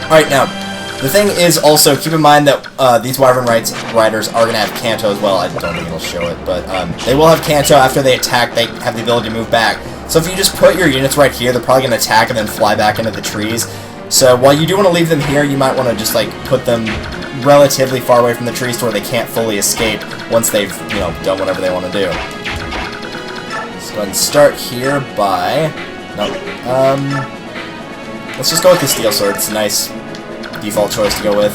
Alright, now, the thing is also, keep in mind that these Wyvern Riders are going to have Canto as well. I don't think it'll show it, but they will have Canto. After they attack, they have the ability to move back. So if you just put your units right here, they're probably going to attack and then fly back into the trees. So while you do want to leave them here, you might want to just, like, put them relatively far away from the trees to where they can't fully escape once they've, you know, done whatever they want to do. Let's go ahead and start here by... No. Let's just go with the Steel Sword. It's a nice default choice to go with.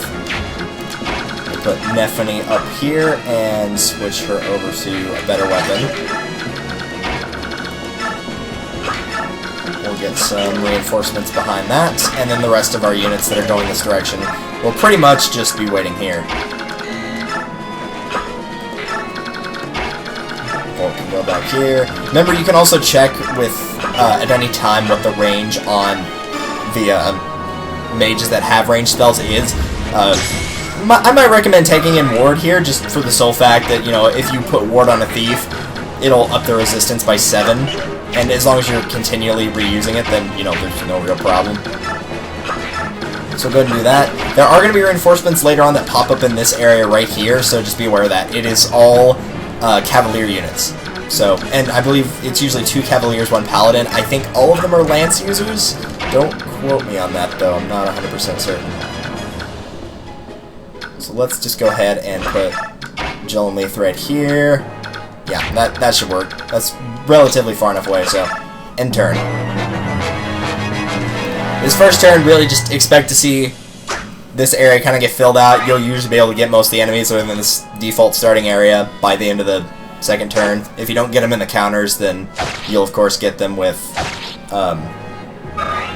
We'll put Nephany up here and switch her over to a better weapon. We'll get some reinforcements behind that, and then the rest of our units that are going this direction will pretty much just be waiting here. Bolt can go back here. Remember, you can also check with at any time what the range on the mages that have range spells is. I might recommend taking in Ward here, just for the sole fact that, you know, if you put Ward on a Thief, it'll up the resistance by 7. And as long as you're continually reusing it, then, you know, there's no real problem. So go ahead and do that. There are going to be reinforcements later on that pop up in this area right here, so just be aware of that. It is all Cavalier units. So, and I believe it's usually 2 Cavaliers, 1 Paladin. I think all of them are Lance users. Don't quote me on that, though. I'm not 100% certain. So let's just go ahead and put Gillenleaf right here. Yeah, that should work. That's relatively far enough away, so... End turn. This first turn, really just expect to see this area kind of get filled out. You'll usually be able to get most of the enemies within this default starting area by the end of the second turn. If you don't get them in the counters, then you'll of course get them with,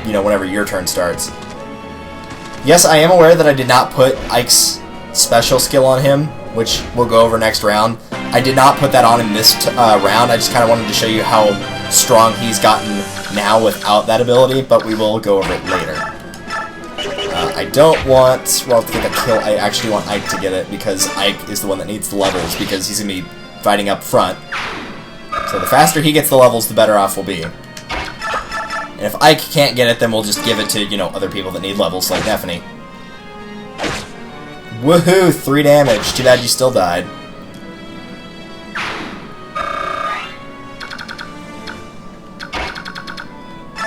you know, whenever your turn starts. Yes, I am aware that I did not put Ike's special skill on him, which we'll go over next round. I did not put that on in this round. I just kind of wanted to show you how strong he's gotten now without that ability, but we will go over it later. I don't want Rolf to get a kill. I actually want Ike to get it, because Ike is the one that needs the levels, because he's going to be fighting up front. So the faster he gets the levels, the better off we'll be. And if Ike can't get it, then we'll just give it to, you know, other people that need levels, like Nephany. Woohoo! 3 damage. Too bad you still died.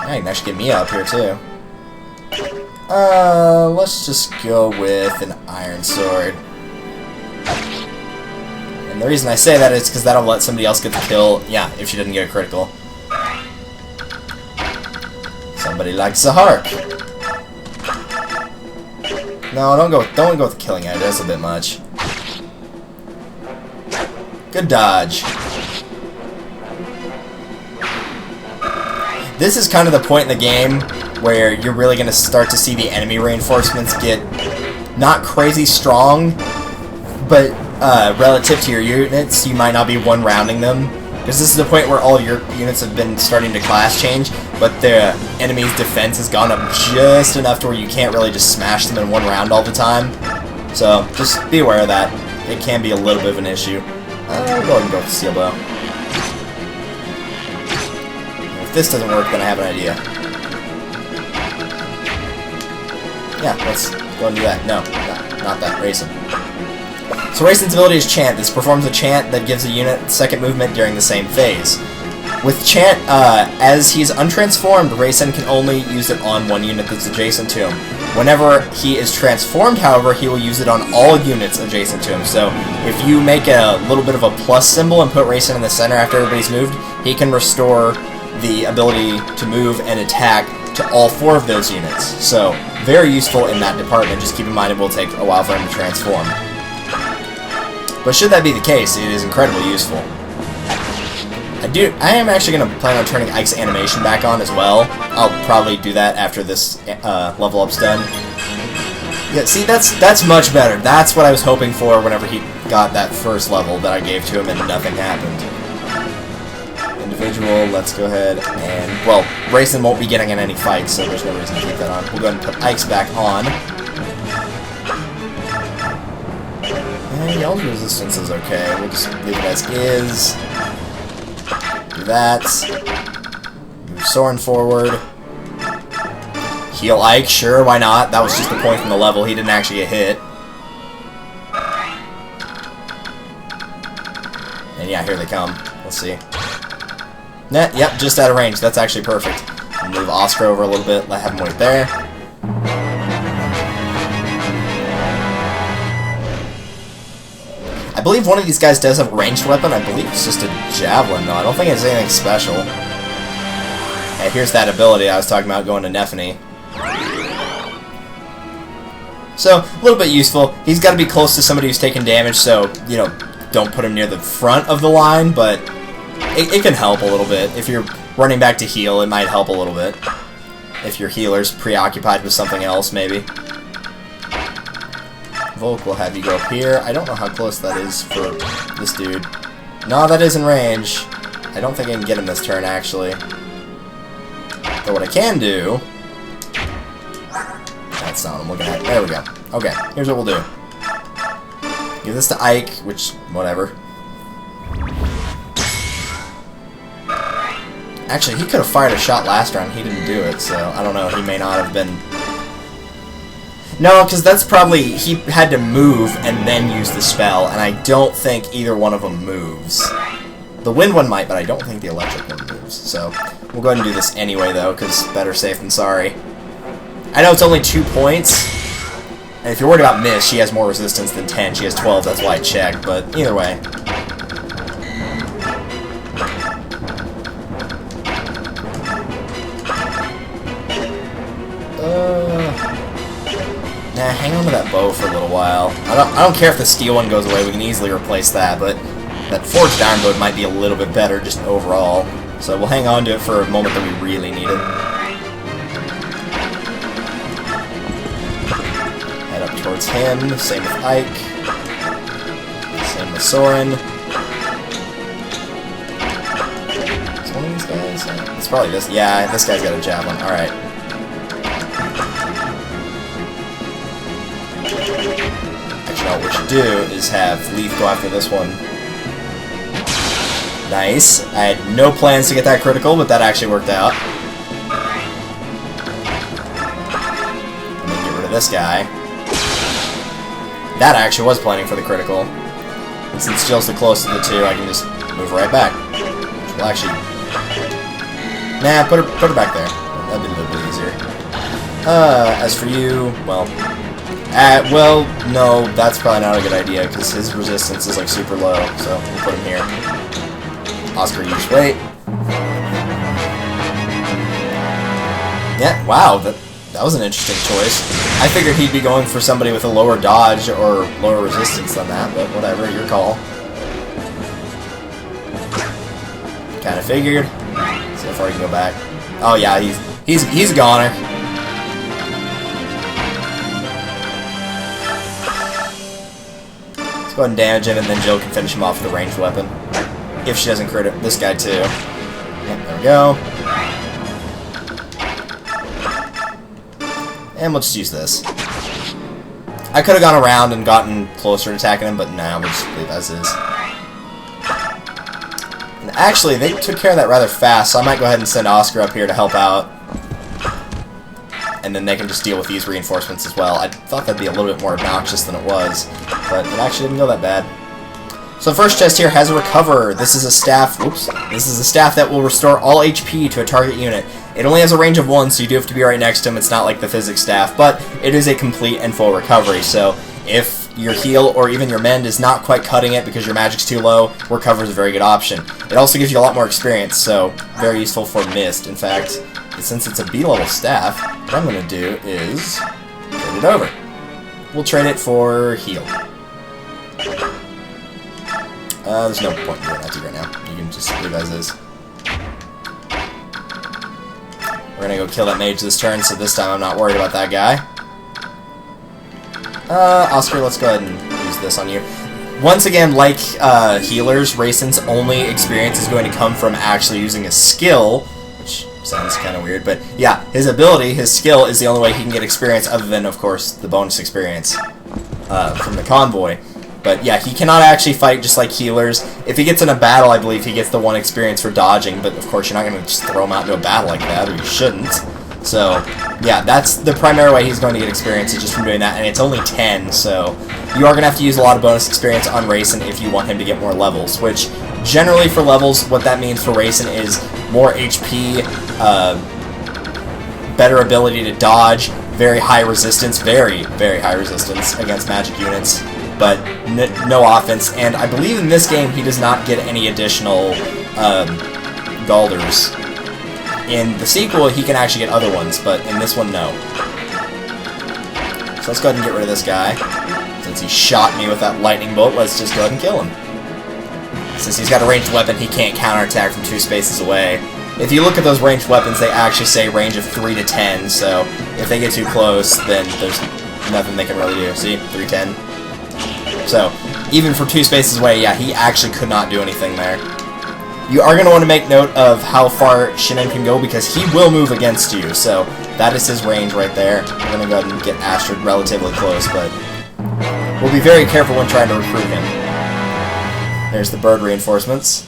I can actually get Mia up here, too. Let's just go with an Iron Sword. And the reason I say that is because that'll let somebody else get the kill, yeah, if she doesn't get a critical. Somebody likes a hark. No, don't go with the Killing Edge, that's a bit much. Good dodge. This is kind of the point in the game where you're really going to start to see the enemy reinforcements get not crazy strong, but relative to your units, you might not be one-rounding them. Because this is the point where all your units have been starting to class change, but the enemy's defense has gone up just enough to where you can't really just smash them in one round all the time. So just be aware of that. It can be a little bit of an issue. I'll go ahead and go with the Steel Bow. If this doesn't work, then I have an idea. Yeah, let's go and do that. No, not that. Raisin. So Raisin's ability is Chant. This performs a chant that gives a unit second movement during the same phase. With Chant, as he's untransformed, Raisin can only use it on one unit that's adjacent to him. Whenever he is transformed, however, he will use it on all units adjacent to him. So if you make a little bit of a plus symbol and put Raisin in the center after everybody's moved, he can restore the ability to move and attack to all 4 of those units. So very useful in that department. Just keep in mind it will take a while for him to transform. But should that be the case, it is incredibly useful. I am actually going to plan on turning Ike's animation back on as well. I'll probably do that after this level up's done. Yeah, see, that's much better. That's what I was hoping for whenever he got that first level that I gave to him and nothing happened. Individual, let's go ahead and... Well, Raisin won't be getting in any fights, so there's no reason to keep that on. We'll go ahead and put Ike's back on. And Yell's resistance is okay. We'll just leave it as is. Do that. Move Soren forward. Heal Ike, sure, why not? That was just the point from the level. He didn't actually get hit. And yeah, here they come. Let's see. Nah, yep, just out of range. That's actually perfect. Move Oscar over a little bit, let him wait there. I believe one of these guys does have a ranged weapon. I believe it's just a javelin, though. I don't think it's anything special. Hey, here's that ability I was talking about going to Nephany. So, a little bit useful. He's got to be close to somebody who's taking damage, so, you know, don't put him near the front of the line, but it can help a little bit. If you're running back to heal, it might help a little bit. If your healer's preoccupied with something else, maybe. Volk will have you go up here. I don't know how close that is for this dude. No, that is in range. I don't think I can get him this turn, actually. But what I can do... That's not what I'm looking at. There we go. Okay, here's what we'll do. Give this to Ike, which... whatever. Actually, he could have fired a shot last round. He didn't do it, so I don't know. He may not have been... No, because that's probably... He had to move and then use the spell, and I don't think either one of them moves. The wind one might, but I don't think the electric one moves. So, we'll go ahead and do this anyway, though, because better safe than sorry. I know it's only 2 points, and if you're worried about miss, she has more resistance than 10. She has 12, that's why I checked, but either way. Nah, hang on to that bow for a little while. I don't care if the steel one goes away, we can easily replace that, but that forged iron bow might be a little bit better just overall. So we'll hang on to it for a moment that we really need it. Head up towards him, same with Ike. Same with Soren. Is one of these guys? It's probably this. Yeah, this guy's got a javelin. Alright. Actually, what we should do is have Leaf go after this one. Nice. I had no plans to get that critical, but that actually worked out. And then get rid of this guy. That actually was planning for the critical. And since Jill's the closest of the two, I can just move right back. Which will actually... Nah, put her back there. That'd be a little bit easier. As for you, well... well, no, that's probably not a good idea, because his resistance is, like, super low, so we'll put him here. Oscar, use weight. Yeah, wow, that was an interesting choice. I figured he'd be going for somebody with a lower dodge or lower resistance than that, but whatever, your call. Kinda figured. See how far he can go back. Oh yeah, he's a goner. Go ahead and damage him, and then Jill can finish him off with a ranged weapon. If she doesn't crit this guy too. Yep, there we go. And we'll just use this. I could have gone around and gotten closer to attacking him, but nah, we'll just leave as is. And actually, they took care of that rather fast, so I might go ahead and send Oscar up here to help out. And then they can just deal with these reinforcements as well. I thought that'd be a little bit more obnoxious than it was, but it actually didn't go that bad. So the first chest here has a recover. This is a staff. Whoops. This is a staff that will restore all HP to a target unit. It only has a range of 1, so you do have to be right next to him. It's not like the physics staff, but it is a complete and full recovery. So if your heal or even your mend is not quite cutting it because your magic's too low, recover is a very good option. It also gives you a lot more experience, so very useful for mist. In fact, since it's a B-level staff, what I'm going to do is trade it over. We'll trade it for heal. There's no point in doing that to you right now. You can just leave as is. We're going to go kill that mage this turn, so this time I'm not worried about that guy. Oscar, let's go ahead and use this on you. Once again, like healers, Raisin's only experience is going to come from actually using a skill, which sounds kind of weird, but yeah, his ability, his skill, is the only way he can get experience other than, of course, the bonus experience from the convoy. But yeah, he cannot actually fight just like healers. If he gets in a battle, I believe he gets the 1 experience for dodging, but of course you're not going to just throw him out into a battle like that, or you shouldn't. So, yeah, that's the primary way he's going to get experience, is just from doing that, and it's only 10, so you are going to have to use a lot of bonus experience on Racing if you want him to get more levels, which, generally for levels, what that means for Racing is more HP, better ability to dodge, very high resistance, very, very high resistance against magic units, but no offense, and I believe in this game he does not get any additional Galders. In the sequel, he can actually get other ones, but in this one, no. So let's go ahead and get rid of this guy. Since he shot me with that lightning bolt, let's just go ahead and kill him. Since he's got a ranged weapon, he can't counterattack from 2 spaces away. If you look at those ranged weapons, they actually say range of 3 to 10, so if they get too close, then there's nothing they can really do. See? 310. So, even from 2 spaces away, yeah, he actually could not do anything there. You are going to want to make note of how far Shinin can go, because he will move against you, so that is his range right there. We're going to go ahead and get Astrid relatively close, but we'll be very careful when trying to recruit him. There's the bird reinforcements.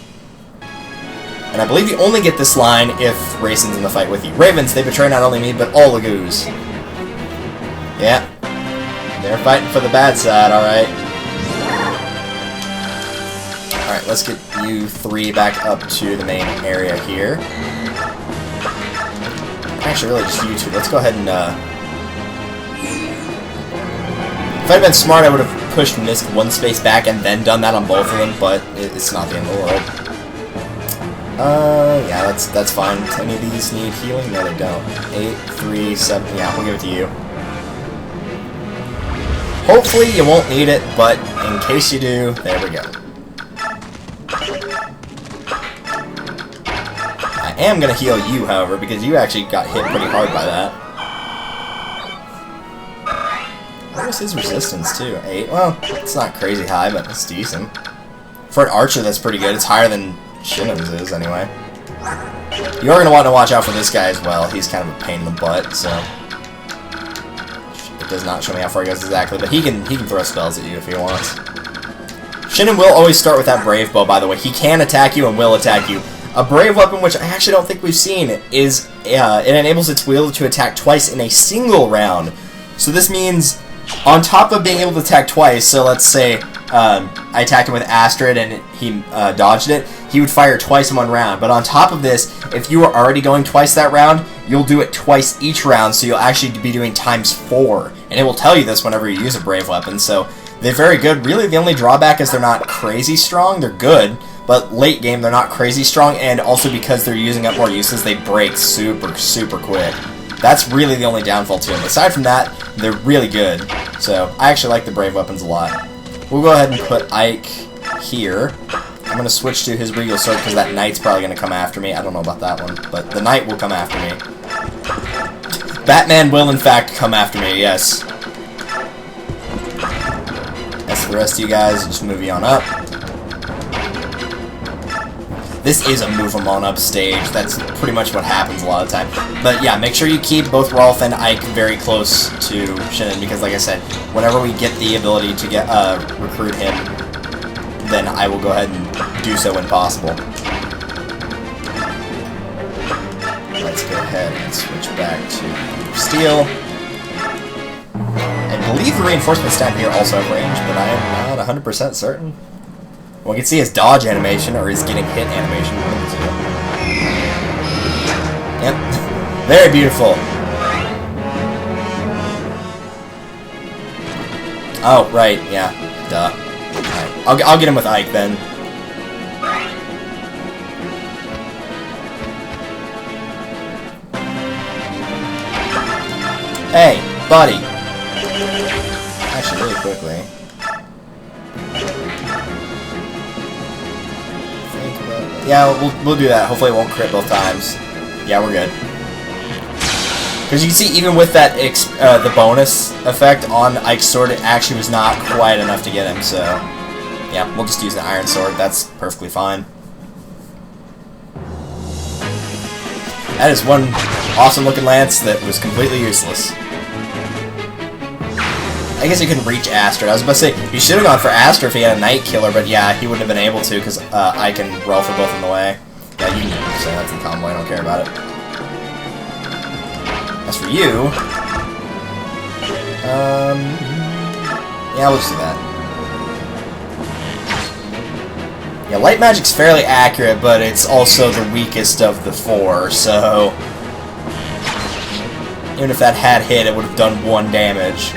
And I believe you only get this line if Racin's in the fight with you. Ravens, they betray not only me, but all the goos. Yeah. They're fighting for the bad side, alright. Alright, let's get you 3 back up to the main area here. Actually, really just you 2. Let's go ahead and, if I'd been smart, I would have pushed and missed 1 space back and then done that on both of them, but it's not the end of the world. Yeah, that's fine. Any of these need healing? No, they don't. 8, 3, 7, yeah, we'll give it to you. Hopefully you won't need it, but in case you do, there we go. I am going to heal you, however, because you actually got hit pretty hard by that. What was his resistance, too? 8? Well, it's not crazy high, but it's decent. For an archer, that's pretty good. It's higher than Shinin's is, anyway. You are going to want to watch out for this guy as well. He's kind of a pain in the butt, so... It does not show me how far he goes exactly, but he can throw spells at you if he wants. Shinin will always start with that Brave Bow, by the way. He can attack you and will attack you. A Brave Weapon, which I actually don't think we've seen, is it enables its wielder to attack twice in a single round. So this means, on top of being able to attack twice, so let's say I attacked him with Astrid and he dodged it, he would fire twice in 1 round. But on top of this, if you were already going twice that round, you'll do it twice each round, so you'll actually be doing ×4. And it will tell you this whenever you use a Brave Weapon, so they're very good. Really, the only drawback is they're not crazy strong. They're good, but late game, they're not crazy strong, and also because they're using up more uses, they break super, super quick. That's really the only downfall to them. Aside from that, they're really good. So, I actually like the Brave Weapons a lot. We'll go ahead and put Ike here. I'm going to switch to his Regal Sword because that Knight's probably going to come after me. I don't know about that one, but the Knight will come after me. Batman will, in fact, come after me, yes. As for the rest of you guys, just move you on up. This is a move 'em on up stage. That's pretty much what happens a lot of the time. But yeah, make sure you keep both Rolf and Ike very close to Shinin, because like I said, whenever we get the ability to get recruit him, then I will go ahead and do so when possible. Let's go ahead and switch back to Steel. I believe the reinforcements down here also have range, but I am not 100% certain. Well, we can see his dodge animation, or his getting hit animation. Yep. Very beautiful. Oh, right, yeah. Duh. Right. I'll get him with Ike, then. Hey, buddy. Actually, really quickly. Yeah, we'll do that. Hopefully it won't crit both times. Yeah, we're good. Because you can see, even with that the bonus effect on Ike's sword, it actually was not quite enough to get him, so... Yeah, we'll just use the Iron Sword. That's perfectly fine. That is one awesome-looking lance that was completely useless. I guess you can reach Astrid. I was about to say, you should have gone for Astrid if he had a Night Killer, but yeah, he wouldn't have been able to, because Ike and Rolf are both in the way. Yeah, you can say that's in combo, I don't care about it. As for you, yeah, we'll just do that. Yeah, light magic's fairly accurate, but it's also the weakest of the 4, so even if that had hit, it would have done 1 damage.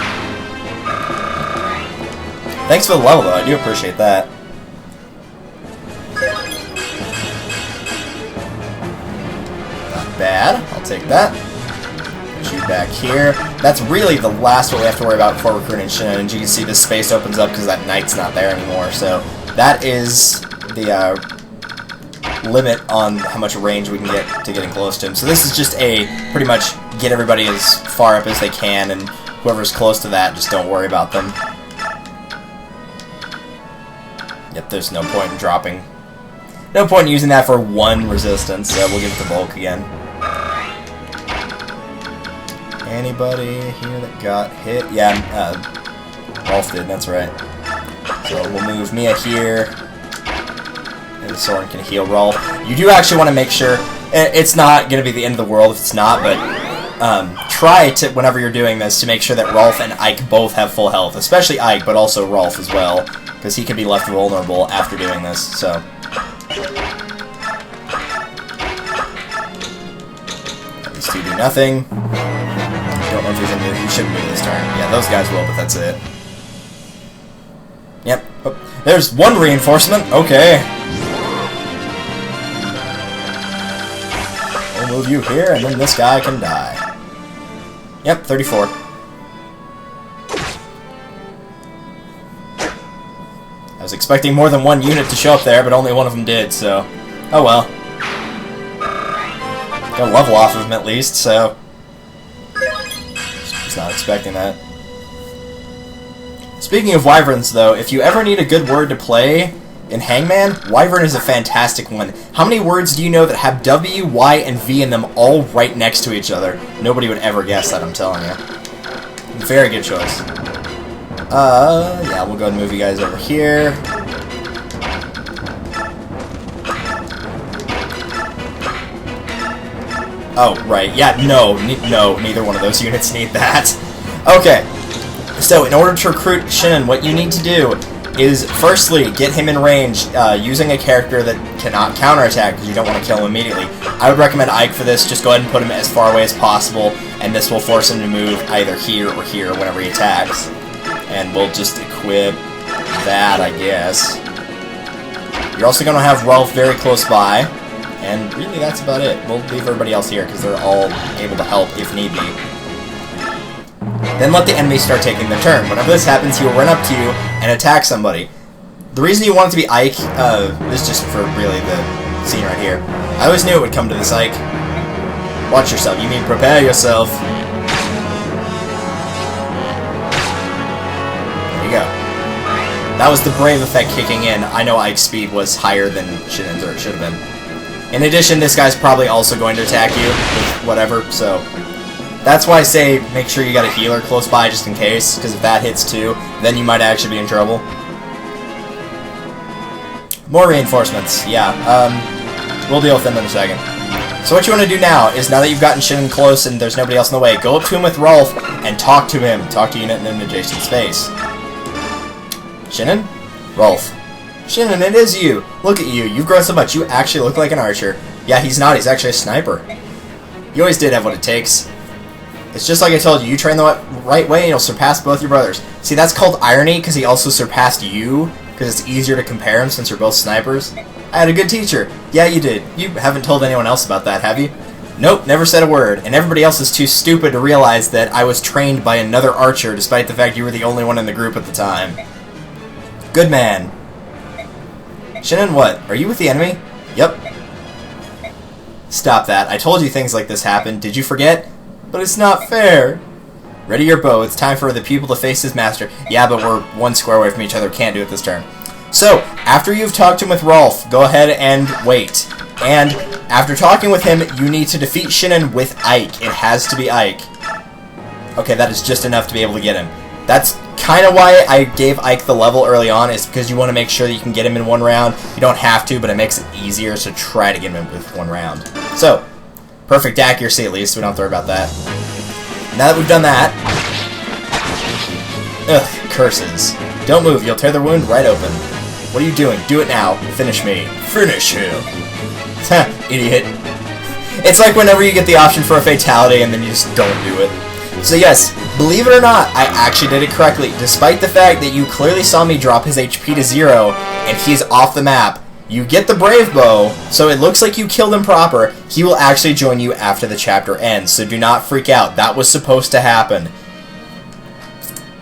Thanks for the level, though. I do appreciate that. Not bad. I'll take that. Put you back here. That's really the last what we have to worry about before recruiting Shinnen. And you can see this space opens up because that knight's not there anymore. So that is the limit on how much range we can get to getting close to him. So this is just a pretty much get everybody as far up as they can, and whoever's close to that, just don't worry about them. Yep, there's no point in dropping. No point in using that for 1 resistance, so we'll give it to Volk again. Anybody here that got hit? Yeah, Rolf did, that's right. So we'll move Mia here. And Soren can heal Rolf. You do actually want to make sure, it's not going to be the end of the world if it's not, but try to, whenever you're doing this, to make sure that Rolf and Ike both have full health. Especially Ike, but also Rolf as well, because he can be left vulnerable after doing this, so. These two do nothing. Don't know if he's going to move. He shouldn't move this turn. Yeah, those guys will, but that's it. Yep. Oh, there's 1 reinforcement. Okay. We'll move you here, and then this guy can die. Yep, 34. I was expecting more than 1 unit to show up there, but only 1 of them did, so. Oh well. Got a level off of him at least, so. Just not expecting that. Speaking of Wyverns, though, if you ever need a good word to play in Hangman, Wyvern is a fantastic one. How many words do you know that have W, Y, and V in them all right next to each other? Nobody would ever guess that, I'm telling you. Very good choice. Yeah, we'll go ahead and move you guys over here. Oh, right. Yeah, no, neither one of those units need that. Okay. So, in order to recruit Shinnen, what you need to do is, firstly, get him in range using a character that cannot counterattack because you don't want to kill him immediately. I would recommend Ike for this. Just go ahead and put him as far away as possible, and this will force him to move either here or here whenever he attacks. And we'll just equip that, I guess. You're also going to have Rolf very close by, and really that's about it. We'll leave everybody else here because they're all able to help if need be. Then let the enemy start taking their turn. Whenever this happens, he will run up to you and attack somebody. The reason you want it to be Ike, is just for really the scene right here. I always knew it would come to this, Ike. Watch yourself. You mean prepare yourself. There you go. That was the Brave effect kicking in. I know Ike's speed was higher than Shinnen's, or it should have been. In addition, this guy's probably also going to attack you with whatever, so. That's why I say make sure you got a healer close by just in case, because if that hits too, then you might actually be in trouble. More reinforcements, yeah. We'll deal with them in a second. So what you want to do now is, now that you've gotten Shinnen close and there's nobody else in the way, go up to him with Rolf and talk to him. Talk to unit in an adjacent space. Shinnen? Rolf. Shinnen, it is you. Look at you. You've grown so much. You actually look like an archer. Yeah, he's not. He's actually a sniper. You always did have what it takes. It's just like I told you, you train the right way and you'll surpass both your brothers. See, that's called irony, because he also surpassed you, because it's easier to compare him since you're both snipers. I had a good teacher. Yeah, you did. You haven't told anyone else about that, have you? Nope, never said a word, and everybody else is too stupid to realize that I was trained by another archer, despite the fact you were the only one in the group at the time. Good man. Shinnen, what? Are you with the enemy? Yep. Stop that. I told you things like this happen. Did you forget? But it's not fair. Ready your bow. It's time for the pupil to face his master. Yeah, but we're 1 square away from each other. Can't do it this turn. So, after you've talked to him with Rolf, go ahead and wait. And after talking with him, you need to defeat Shinnen with Ike. It has to be Ike. Okay, that is just enough to be able to get him. That's kind of why I gave Ike the level early on, is because you want to make sure that you can get him in 1 round. You don't have to, but it makes it easier to try to get him in with 1 round. So, perfect accuracy at least, we don't have to worry about that. Now that we've done that... Ugh, curses. Don't move, you'll tear the wound right open. What are you doing? Do it now. Finish me. Finish him. Ha, idiot. It's like whenever you get the option for a fatality and then you just don't do it. So yes, believe it or not, I actually did it correctly. Despite the fact that you clearly saw me drop his HP to 0 and he's off the map, you get the Brave Bow, so it looks like you killed him proper. He will actually join you after the chapter ends, so do not freak out. That was supposed to happen.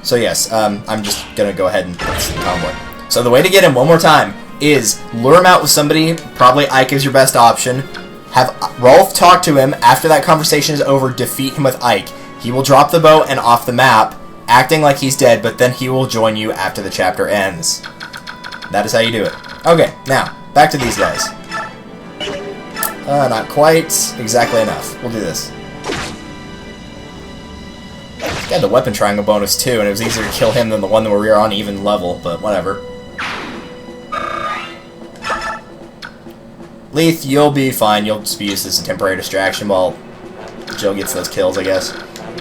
So yes, I'm just gonna go ahead and put this in the convoy. So the way to get him one more time is lure him out with somebody, probably Ike is your best option. Have Rolf talk to him. After that conversation is over, defeat him with Ike. He will drop the bow and off the map, acting like he's dead, but then he will join you after the chapter ends. That is how you do it. Okay, now, back to these guys. Not quite exactly enough. We'll do this. He had the weapon triangle bonus too, and it was easier to kill him than the one where we were on even level, but whatever. Leith, you'll be fine. You'll just be used as a temporary distraction while Jill gets those kills, I guess.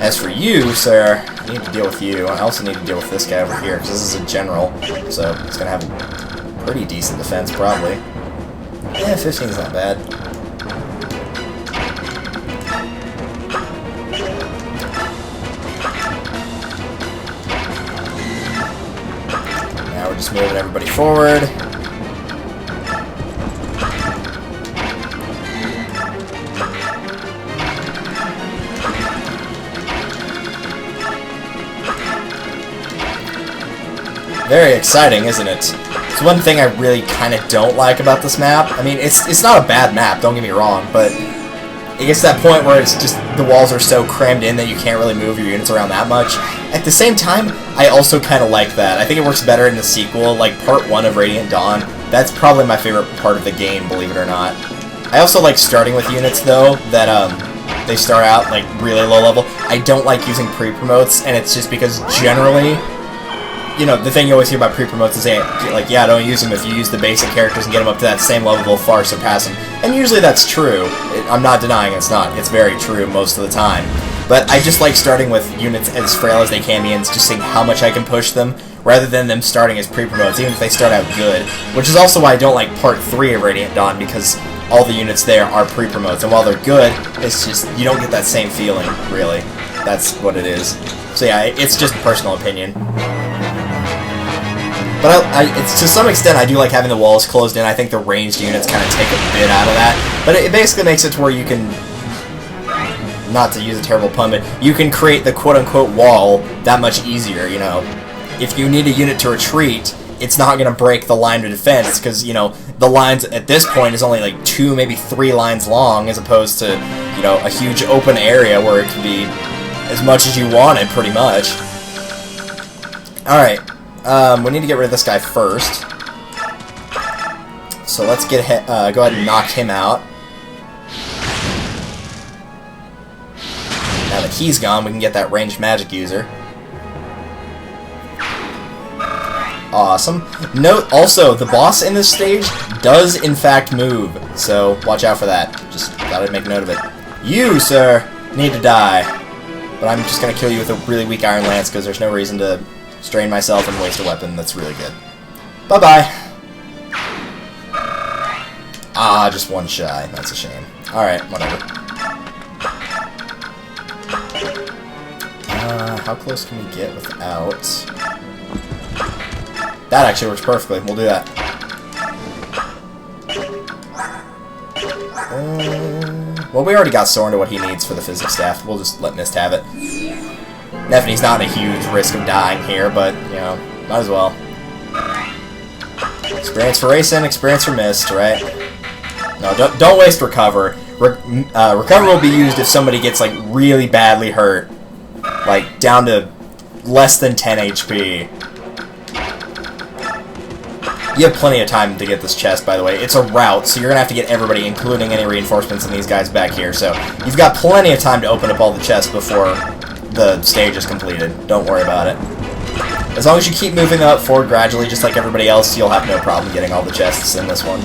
As for you, sir, I need to deal with you. I also need to deal with this guy over here, because this is a general, so he's going to have a pretty decent defense, probably. Yeah, 15's not bad. Now we're just moving everybody forward. Very exciting, isn't it? It's one thing I really kind of don't like about this map. I mean, it's not a bad map, don't get me wrong, but it gets to that point where it's just the walls are so crammed in that you can't really move your units around that much. At the same time, I also kind of like that. I think it works better in the sequel, like Part 1 of Radiant Dawn. That's probably my favorite part of the game, believe it or not. I also like starting with units, though, that they start out like really low level. I don't like using pre-promotes, and it's just because generally... You know, the thing you always hear about pre-promotes is, like, yeah, don't use them. If you use the basic characters and get them up to that same level, they'll far surpass them. And usually that's true. I'm not denying it's not. It's very true most of the time. But I just like starting with units as frail as they can be and just seeing how much I can push them, rather than them starting as pre-promotes, even if they start out good. Which is also why I don't like Part 3 of Radiant Dawn, because all the units there are pre-promotes. And while they're good, it's just, you don't get that same feeling, really. That's what it is. So yeah, it's just a personal opinion. But it's, to some extent, I do like having the walls closed in. I think the ranged units kind of take a bit out of that. But it basically makes it to where you can, not to use a terrible pun, but you can create the quote-unquote wall that much easier, you know. If you need a unit to retreat, it's not going to break the line of defense, because, you know, the lines at this point is only like 2, maybe 3 lines long, as opposed to, you know, a huge open area where it can be as much as you wanted, pretty much. Alright. We need to get rid of this guy first. So let's go ahead and knock him out. Now that he's gone, we can get that ranged magic user. Awesome. Note also, the boss in this stage does in fact move, so watch out for that. Just gotta make note of it. You, sir, need to die. But I'm just gonna kill you with a really weak Iron Lance, because there's no reason to strain myself and waste a weapon that's really good. Bye-bye. Ah, just one shy. That's a shame. Alright, whatever. How close can we get without... That actually works perfectly. We'll do that. Well, we already got Soren to what he needs for the physics staff. We'll just let Mist have it. Nephenie's not a huge risk of dying here, but, you know, might as well. Experience for Racing, experience for Mist, right? No, don't waste Recover. Recover will be used if somebody gets, like, really badly hurt. Like, down to less than 10 HP. You have plenty of time to get this chest, by the way. It's a route, so you're going to have to get everybody, including any reinforcements and these guys back here. So, you've got plenty of time to open up all the chests before the stage is completed. Don't worry about it. As long as you keep moving up forward gradually, just like everybody else, you'll have no problem getting all the chests in this one.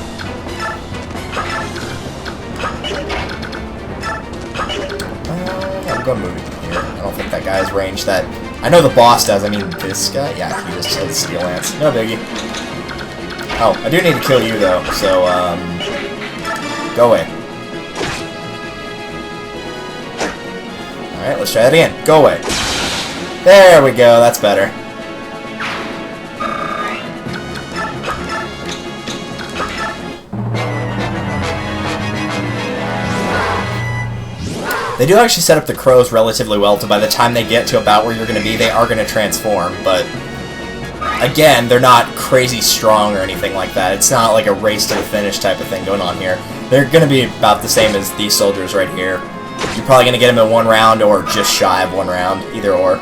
go and move it here. I don't think that guy has range that... I know the boss does. I mean, this guy? Yeah, he just has Steel Lance. No biggie. Oh, I do need to kill you, though. So, go away. Alright, let's try that again. Go away. There we go. That's better. They do actually set up the crows relatively well, so by the time they get to about where you're going to be, they are going to transform, but again, they're not crazy strong or anything like that. It's not like a race to the finish type of thing going on here. They're going to be about the same as these soldiers right here. You're probably going to get them in 1 round or just shy of 1 round, either or.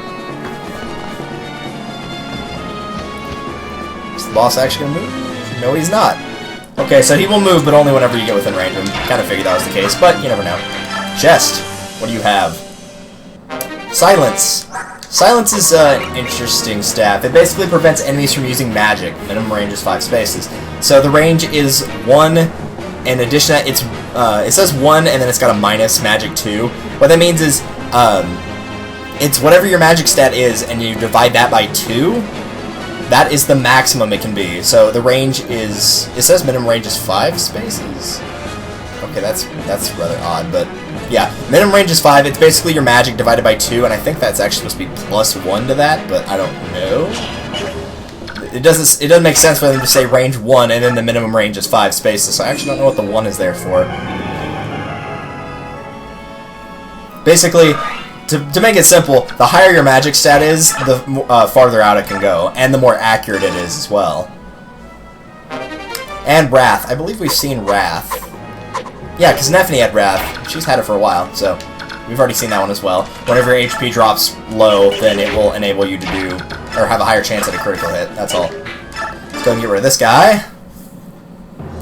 Is the boss actually going to move? No, he's not. Okay, so he will move, but only whenever you get within range. I kind of figured that was the case, but you never know. Chest. What do you have? Silence. Silence is an interesting staff. It basically prevents enemies from using magic. Minimum range is 5 spaces. So the range is 1. In addition to that, it's it says 1 and then it's got a minus magic 2. What that means is it's whatever your magic stat is and you divide that by 2. That is the maximum it can be. So the range is, it says minimum range is 5 spaces. Okay, that's rather odd, but yeah, minimum range is 5. It's basically your magic divided by 2, and I think that's actually supposed to be plus 1 to that, but I don't know. It doesn't make sense for them to say range 1 and then the minimum range is 5 spaces, so I actually don't know what the 1 is there for. Basically, to make it simple, the higher your magic stat is, the farther out it can go, and the more accurate it is as well. And Wrath. I believe we've seen Wrath. Yeah, because Nephany had Wrath. She's had it for a while, so we've already seen that one as well. Whenever your HP drops low, then it will enable you to do, or have a higher chance at a critical hit. That's all. Let's go and get rid of this guy.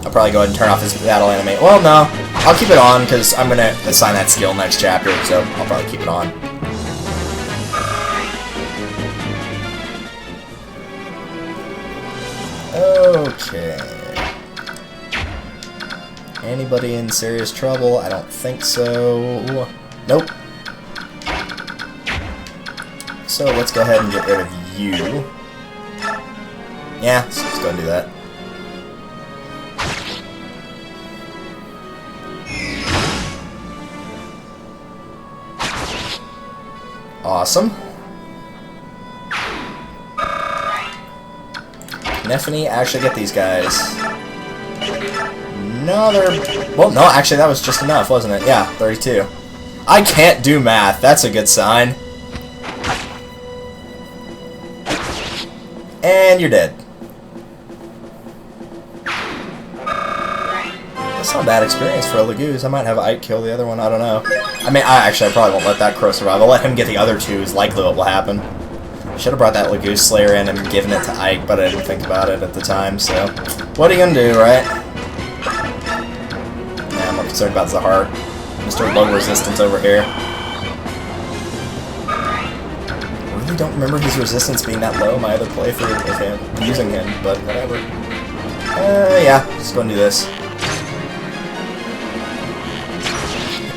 I'll probably go ahead and turn off his battle animate. Well, no. I'll keep it on, because I'm going to assign that skill next chapter, so I'll probably keep it on. Okay. Anybody in serious trouble? I don't think so. Nope. So let's go ahead and get rid of you. Yeah, let's just go and do that. Awesome. Nephany, actually get these guys. No, they're... Well, no, actually, that was just enough, wasn't it? Yeah, 32. I can't do math. That's a good sign. And you're dead. That's not a bad experience for a Lagoose. I might have Ike kill the other one. I don't know. I mean, I probably won't let that crow survive. I'll let him get the other 2 is likely what will happen. Should have brought that Lagoose Slayer in and given it to Ike, but I didn't think about it at the time, so... What are you gonna do, right? Yeah, I'm more concerned about Zahar. Mr. Low Resistance over here. I really don't remember his resistance being that low in my other playthrough of him, using him, but whatever. Yeah, just go and do this.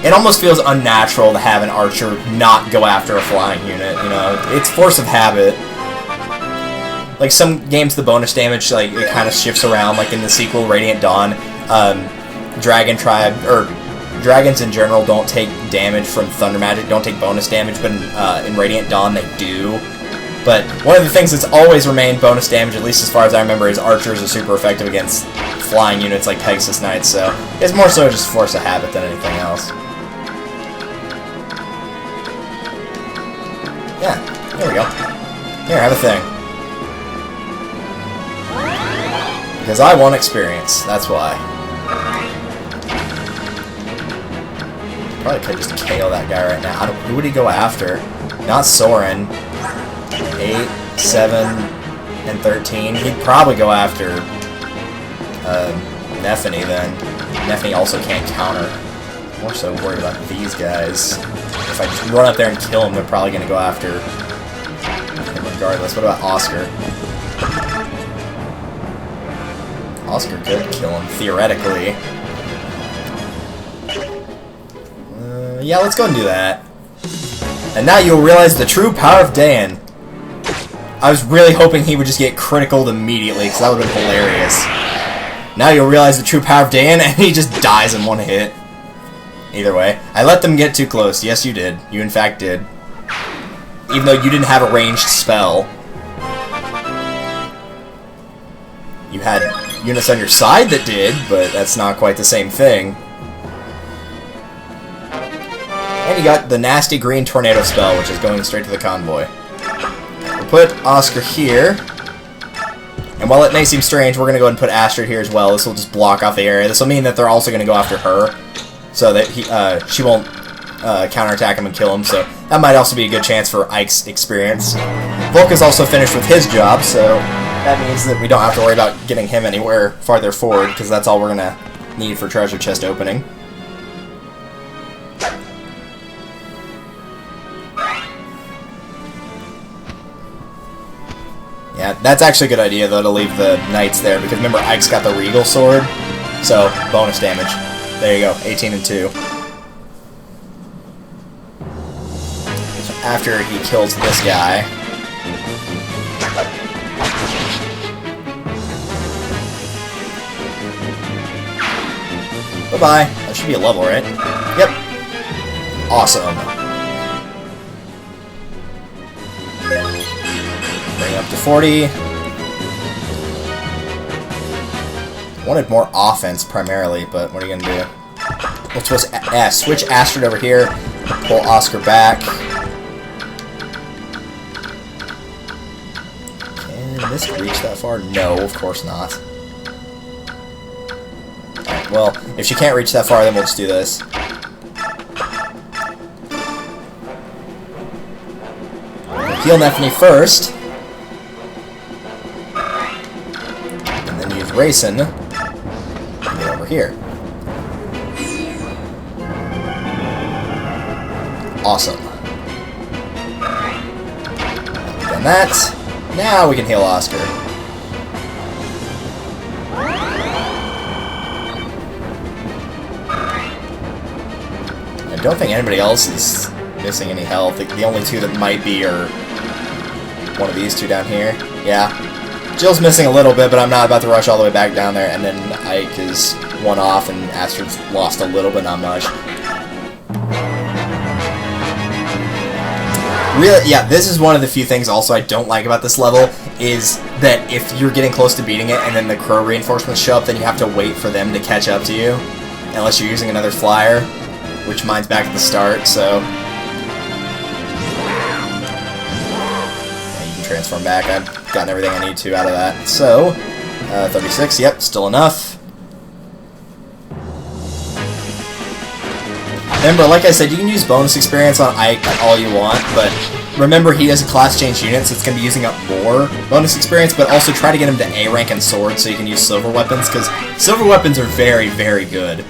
It almost feels unnatural to have an archer not go after a flying unit, you know? It's force of habit. Like, some games, the bonus damage, like, it kind of shifts around, like in the sequel, Radiant Dawn. Dragon Tribe, or dragons in general don't take damage from Thunder Magic, don't take bonus damage, but in Radiant Dawn they do. But one of the things that's always remained bonus damage, at least as far as I remember, is archers are super effective against flying units like Pegasus Knights, so it's more so just force of habit than anything else. Yeah, there we go. Here, have a thing. Because I want experience, that's why. Probably could just KO that guy right now. Who would he go after? Not Soren. 8, 7, and 13. He'd probably go after Nephany then. Nephany also can't counter. I'm more so worried about these guys. If I just run up there and kill them, they're probably going to go after him regardless. What about Oscar? Oscar could kill him, theoretically. Yeah, let's go and do that. And now you'll realize the true power of Dan. I was really hoping he would just get criticaled immediately, because that would have been hilarious. Now you'll realize the true power of Dan, and he just dies in one hit. Either way, I let them get too close. Yes, you did. You in fact did. Even though you didn't have a ranged spell. You had units on your side that did, but that's not quite the same thing. And you got the nasty green tornado spell, which is going straight to the convoy. We'll put Oscar here. And while it may seem strange, we're going to go ahead and put Astrid here as well. This will just block off the area. This will mean that they're also going to go after her, so that she won't counterattack him and kill him. So that might also be a good chance for Ike's experience. Volk is also finished with his job, so that means that we don't have to worry about getting him anywhere farther forward, because that's all we're going to need for treasure chest opening. Yeah, that's actually a good idea, though, to leave the knights there, because remember, Ike's got the regal sword, so bonus damage. There you go, 18 and 2. So after he kills this guy, bye-bye. That should be a level, right? Yep. Awesome. Bring it up to 40. Wanted more offense primarily, but what are you gonna do? We'll switch Astrid over here. Pull Oscar back. Can this reach that far? No, of course not. Alright, well, if she can't reach that far, then we'll just do this. Heal Nephany first. And then use Rayson to get over here. Awesome. We've done that. Now we can heal Oscar. I don't think anybody else is missing any health. The only two that might be are one of these two down here. Yeah. Jill's missing a little bit, but I'm not about to rush all the way back down there. And then Ike is one off, and Astrid's lost a little, but not much. Really, yeah, this is one of the few things also I don't like about this level, is that if you're getting close to beating it and then the crow reinforcements show up, then you have to wait for them to catch up to you. Unless you're using another flyer, which mine's back at the start, so... Yeah, you can transform back. I've gotten everything I need to out of that. So, 36, yep, still enough. Remember, like I said, you can use bonus experience on Ike all you want, but remember he has a class change unit, so it's going to be using up more bonus experience, but also try to get him to A rank in swords so you can use silver weapons, because silver weapons are very, very good.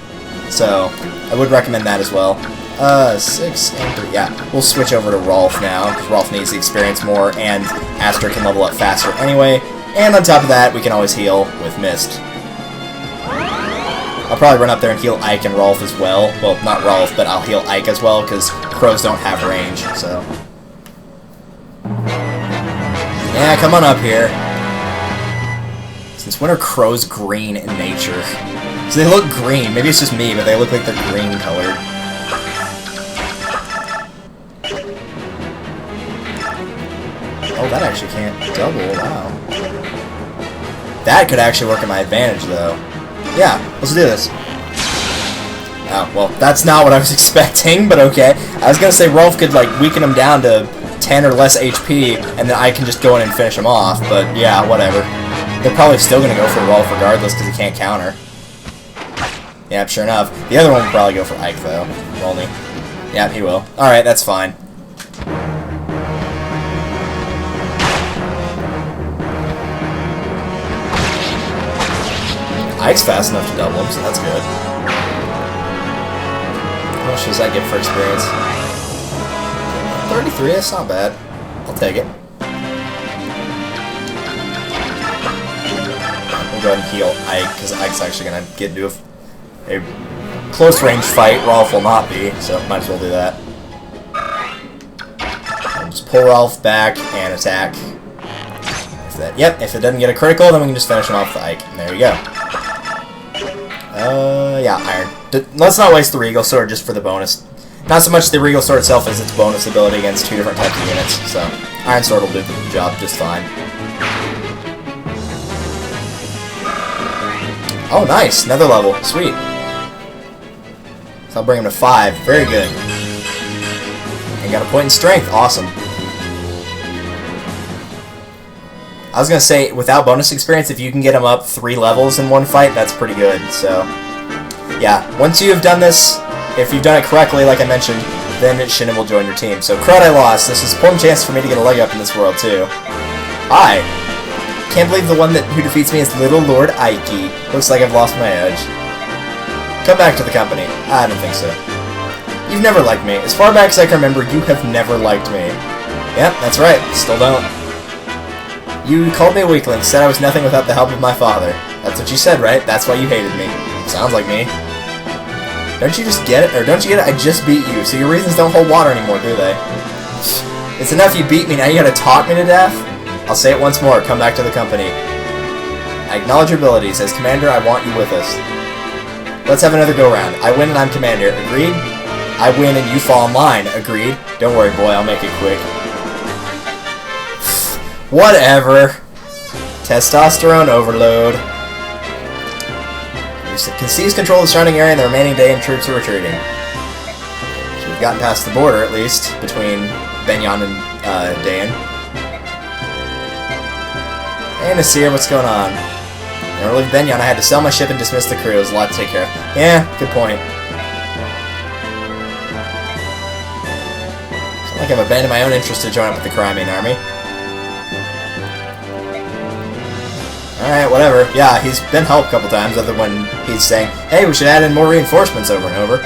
So, I would recommend that as well. 6 and 3, yeah. We'll switch over to Rolf now, because Rolf needs the experience more, and Astrid can level up faster anyway. And on top of that, we can always heal with Mist. I'll probably run up there and heal Ike and Rolf as well. Well, not Rolf, but I'll heal Ike as well, because crows don't have range, so... Yeah, come on up here. Since when are crows green in nature? So they look green. Maybe it's just me, but they look like they're green colored. Oh, that actually can't double. Wow. That could actually work in my advantage, though. Yeah, let's do this. Oh, well, that's not what I was expecting, but okay. I was gonna say Rolf could, like, weaken him down to 10 or less HP, and then I can just go in and finish him off, but yeah, whatever. They're probably still gonna go for Rolf regardless, because he can't counter. Yeah, sure enough. The other one will probably go for Ike, though. Only. Yeah, he will. Alright, that's fine. Ike's fast enough to double him, so that's good. How much does that give for experience? 33, that's not bad. I'll take it. We'll go ahead and heal Ike, because Ike's actually going to get into a close range fight. Rolf will not be, so might as well do that. pull Ralph back and attack. If it doesn't get a critical, then we can just finish him off with the Ike. And there you go. Yeah, Iron. Let's not waste the Regal Sword just for the bonus. Not so much the Regal Sword itself as its bonus ability against 2 different types of units. So, Iron Sword will do the job just fine. Oh, nice. Another level. Sweet. So I'll bring him to 5. Very good. And got a point in strength. Awesome. I was going to say, without bonus experience, if you can get him up 3 levels in one fight, that's pretty good. So, yeah. Once you have done this, if you've done it correctly, like I mentioned, then Shinnen will join your team. So, crud, I lost. This is an important chance for me to get a leg up in this world, too. Hi. Can't believe the one who defeats me is Little Lord Ike. Looks like I've lost my edge. Come back to the company. I don't think so. You've never liked me. As far back as I can remember, you have never liked me. Yep, that's right. Still don't. You called me a weakling, said I was nothing without the help of my father. That's what you said, right? That's why you hated me. Sounds like me. Don't you just get it? Or don't you get it? I just beat you, so your reasons don't hold water anymore, do they? It's enough you beat me, now you gotta talk me to death? I'll say it once more, come back to the company. I acknowledge your abilities. As commander, I want you with us. Let's have another go-round. I win and I'm commander. Agreed? I win and you fall in line. Agreed? Don't worry, boy, I'll make it quick. Whatever. Testosterone overload. Can seize control of the surrounding area and the remaining Dayan troops are retreating. So we've gotten past the border, at least, between Benyon and Dayan. Hey, Nasir, what's going on? In order to leave Benyon, I had to sell my ship and dismiss the crew. It was a lot to take care of. Yeah, good point. It's not like I've abandoned my own interest to join up with the Crimean army. Alright, whatever. Yeah, he's been helped a couple times, other when he's saying, hey, we should add in more reinforcements over and over.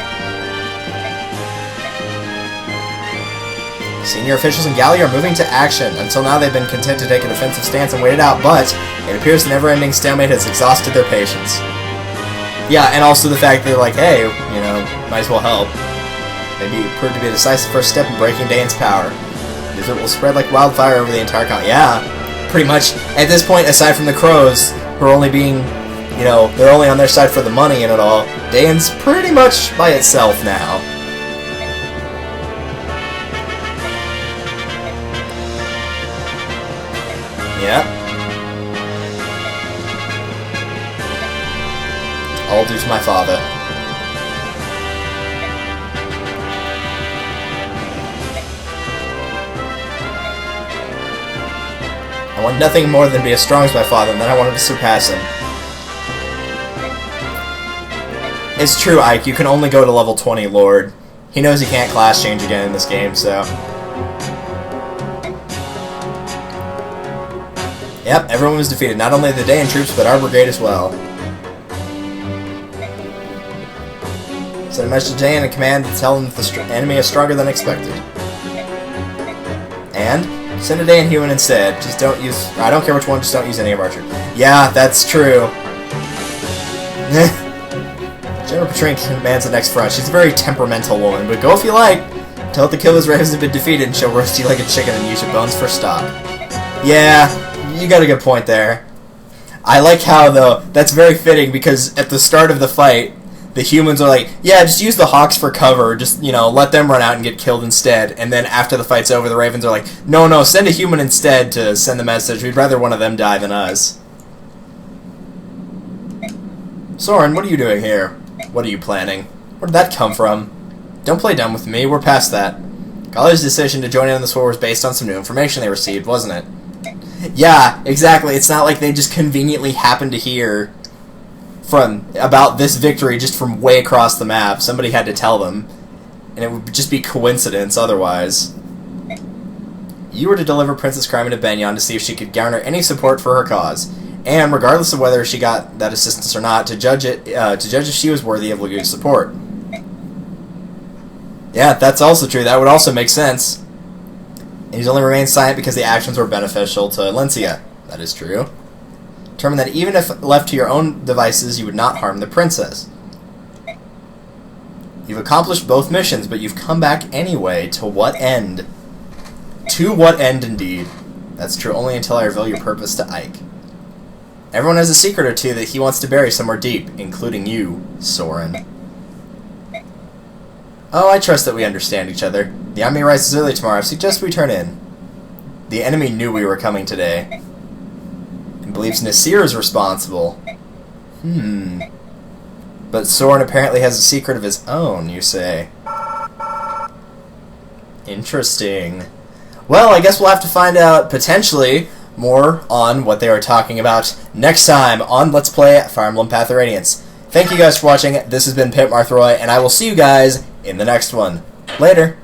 Senior officials in Gallia are moving to action. Until now, they've been content to take a defensive stance and wait it out, but it appears the never-ending stalemate has exhausted their patience. Yeah, and also the fact that they're like, hey, you know, might as well help. Maybe it proved to be a decisive first step in breaking Dayan's power. Because it will spread like wildfire over the entire continent. Yeah, pretty much. At this point, aside from the Crows, who are only being, you know, they're only on their side for the money and it all, Dayan's pretty much by itself now. Yep. All due to my father. I want nothing more than to be as strong as my father, and then I wanted to surpass him. It's true, Ike, you can only go to level 20, Lord. He knows he can't class change again in this game, so... Yep, everyone was defeated. Not only the Dayan troops, but our brigade as well. Send a message to Dayan and command to tell them that the enemy is stronger than expected. And send a Dayan human instead. Just don't use... I don't care which one, just don't use any of our troops. Yeah, that's true. General Patrin commands the next front. She's a very temperamental woman, but go if you like. Tell her the killer's ravens have been defeated and she'll roast you like a chicken and use your bones for stock. Yeah. You got a good point there. I like how, though, that's very fitting because at the start of the fight, the humans are like, yeah, just use the Hawks for cover, just, you know, let them run out and get killed instead. And then after the fight's over, the Ravens are like, no, send a human instead to send the message. We'd rather one of them die than us. Soren, what are you doing here? What are you planning? Where did that come from? Don't play dumb with me, we're past that. Gallia's decision to join in on this war was based on some new information they received, wasn't it? Yeah, exactly. It's not like they just conveniently happened to hear about this victory just from way across the map. Somebody had to tell them, and it would just be coincidence otherwise. You were to deliver Princess Crimea to Benyon to see if she could garner any support for her cause, and regardless of whether she got that assistance or not, to judge if she was worthy of Lagu's support. Yeah, that's also true. That would also make sense. And he's only remained silent because the actions were beneficial to Lencia. That is true. Determine that even if left to your own devices, you would not harm the princess. You've accomplished both missions, but you've come back anyway. To what end? To what end, indeed? That's true only until I reveal your purpose to Ike. Everyone has a secret or two that he wants to bury somewhere deep, including you, Soren. Oh, I trust that we understand each other. The army rises early tomorrow. I suggest we turn in. The enemy knew we were coming today. And believes Nasir is responsible. But Soren apparently has a secret of his own, you say. Interesting. Well, I guess we'll have to find out, potentially, more on what they were talking about next time on Let's Play Fire Emblem Path of Radiance. Thank you guys for watching. This has been Pip Marthroy, and I will see you guys in the next one. Later.